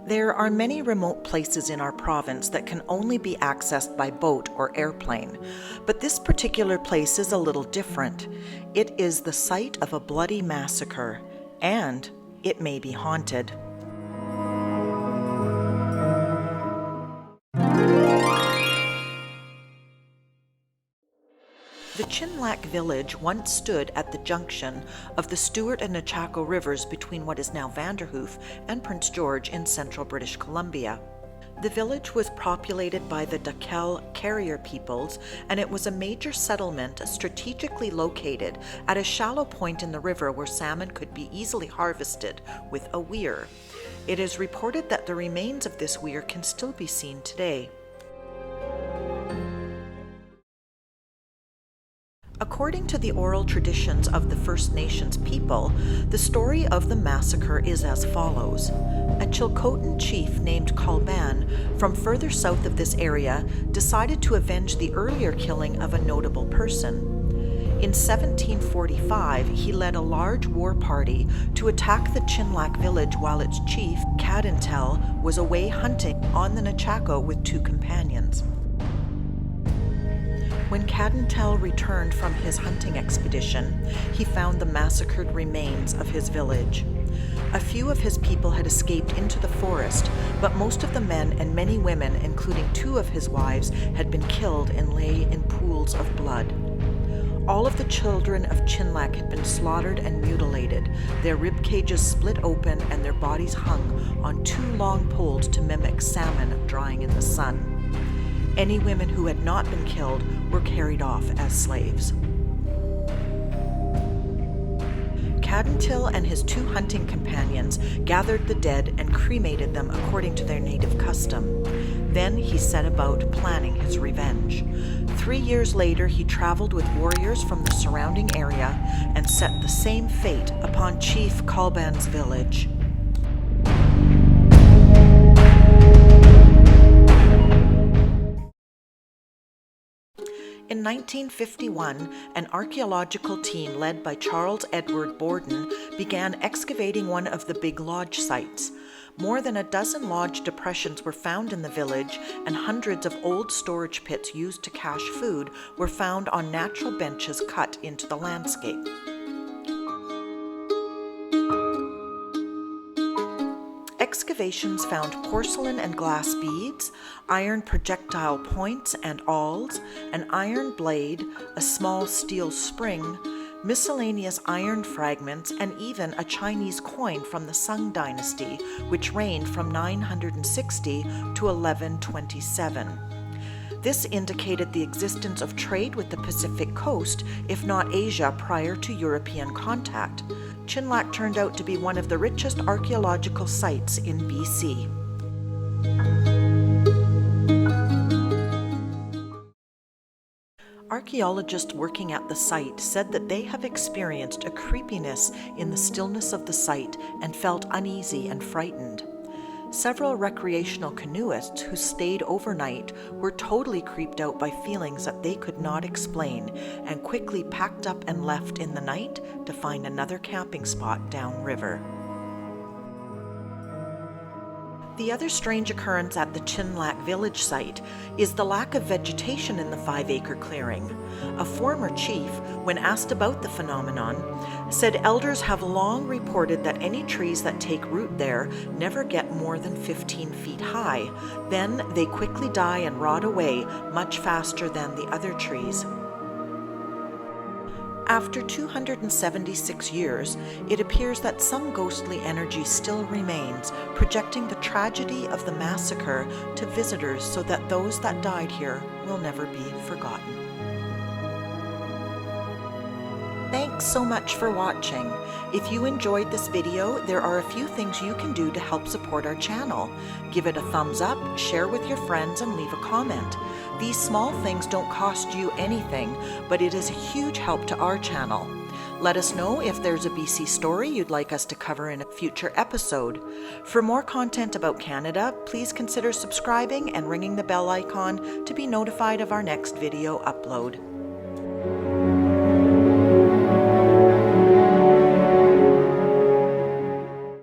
There are many remote places in our province that can only be accessed by boat or airplane, but this particular place is a little different. It is the site of a bloody massacre, and it may be haunted. The Chinlac Village once stood at the junction of the Stewart and Nechako rivers between what is now Vanderhoof and Prince George in central British Columbia. The village was populated by the Dakelh carrier peoples, and it was a major settlement strategically located at a shallow point in the river where salmon could be easily harvested with a weir. It is reported that the remains of this weir can still be seen today. According to the oral traditions of the First Nations people, the story of the massacre is as follows. A Chilcoltin Chief named Kalban from further south of this area decided to avenge the earlier killing of a notable person. In 1745, he led a large war party to attack the Chinlac village while its chief, Dakelh, was away hunting on the Nechako with 2 companions. When Dakelh returned from his hunting expedition, he found the massacred remains of his village. A few of his people had escaped into the forest, but most of the men and many women, including 2 of his wives, had been killed and lay in pools of blood. All of the children of Chinlac had been slaughtered and mutilated, their rib cages split open and their bodies hung on 2 long poles to mimic salmon drying in the sun. Any women who had not been killed were carried off as slaves. Dakelh and his 2 hunting companions gathered the dead and cremated them according to their native custom. Then he set about planning his revenge. 3 years later, he traveled with warriors from the surrounding area and set the same fate upon Chief Kalban's village. In 1951, an archaeological team led by Charles Edward Borden began excavating one of the big lodge sites. More than a dozen lodge depressions were found in the village, and hundreds of old storage pits used to cache food were found on natural benches cut into the landscape. Excavations found porcelain and glass beads, iron projectile points and awls, an iron blade, a small steel spring, miscellaneous iron fragments, and even a Chinese coin from the Sung dynasty, which reigned from 960 to 1127. This indicated the existence of trade with the Pacific coast, if not Asia, prior to European contact. Chinlac turned out to be one of the richest archaeological sites in BC. Archaeologists working at the site said that they have experienced a creepiness in the stillness of the site and felt uneasy and frightened. Several recreational canoeists who stayed overnight were totally creeped out by feelings that they could not explain and quickly packed up and left in the night to find another camping spot downriver. The other strange occurrence at the Chinlac Village site is the lack of vegetation in the 5-acre clearing. A former chief, when asked about the phenomenon, said elders have long reported that any trees that take root there never get more than 15 feet high. Then they quickly die and rot away much faster than the other trees. After 276 years, it appears that some ghostly energy still remains, projecting the tragedy of the massacre to visitors so that those that died here will never be forgotten. Thanks so much for watching. If you enjoyed this video, there are a few things you can do to help support our channel. Give it a thumbs up, share with your friends, and leave a comment. These small things don't cost you anything, but it is a huge help to our channel. Let us know if there's a BC story you'd like us to cover in a future episode. For more content about Canada, please consider subscribing and ringing the bell icon to be notified of our next video upload.